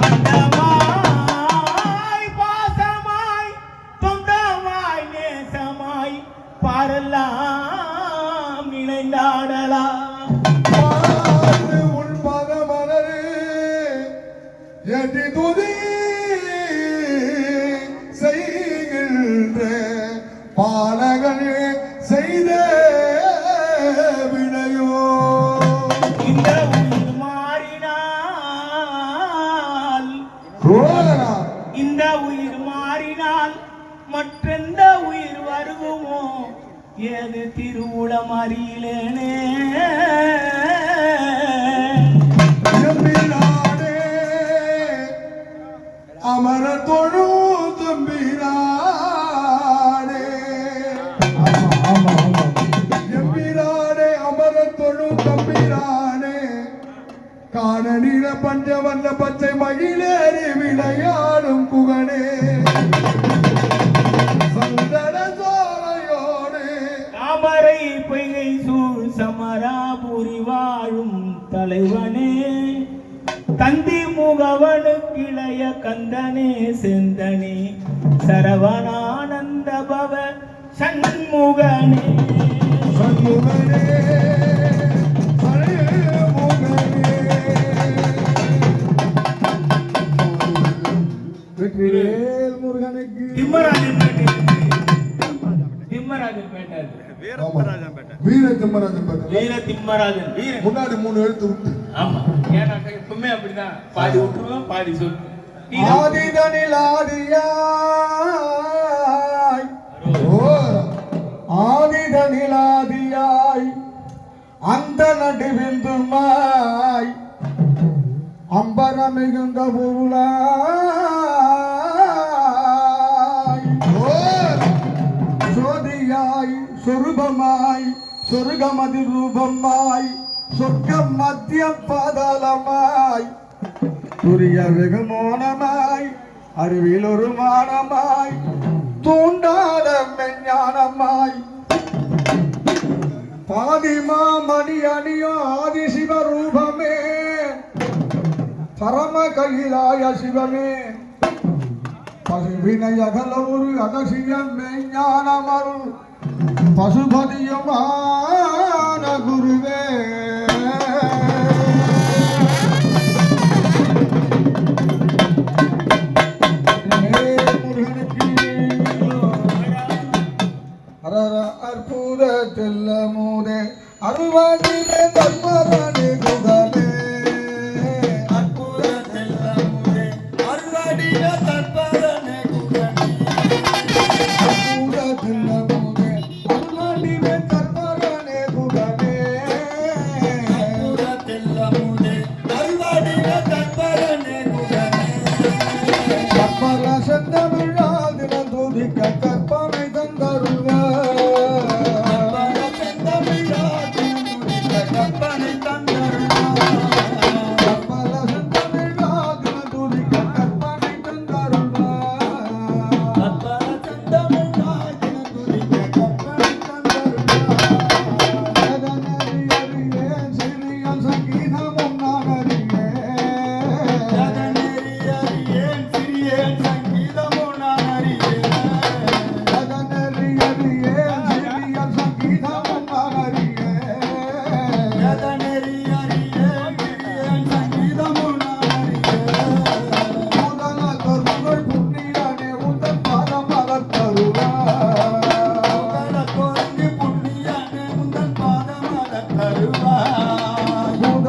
அண்டமாய் பாசமாய் தொண்டமாய் நேசமாய் பாரெல்லாம் இணைந்தாடலாம் உள் பதமலரு எட்டி துதி செய்கின்ற பாலகள் செய்த வினையோ இந்த உயிர் மாறினால் இந்த உயிர் மாறினால் மற்றெந்த உயிர் வருகுமோ ஏது திருவுளம் அறியலேனே அமர தொழு தம்பிரானே எம்பிரானே அமர தொழு தம்பிரானே காண நீர பஞ்ச வந்த பச்சை மகிழேறி விளையாடும் குகனே சந்தன சோலையோடு தாமரை பொய்கை சூழ் சமராபுரி வாழும் தலைவனே தந்தி முகவனுக்கிளைய கந்தனே செந்தனே சரவணானந்த பவ சண்முகனே சண்முகனே வெற்றிவேல் முருகனுக்கு திம்மராஜன் பேட்டை வீர திம்மராஜன் பேட்டை வீர திம்மராஜன் வீர முன்னாடி 3 எழுத்து விட்டு ஆமா ஏன்னா எப்பவுமே அப்படிதான் பாதி விட்டுருவோம் பாதி சொல்லு ஆதிதனில் ஆதியாய் ஆதிதனில் ஆதியாய் அந்த நடுவிந்துமாய் அம்பர மிகுந்த பொருளாய் சோதியாய் சொருபமாய் சொருகமதி ரூபமாய் சொர்க்கம் மத்திய பாதாளமாய் துரிய வெகுமோனமாய் அறிவில் ஒரு மானமாய் தூண்டாத மெஞ்ஞானமாய் பாதிமா மணி அணியோ ஆதி சிவ ரூபமே பரம கையிலாய சிவமே பசுவினை அகல ஒரு அகசிய மெஞ்ஞானமருள் பசுபதியுமான குருவே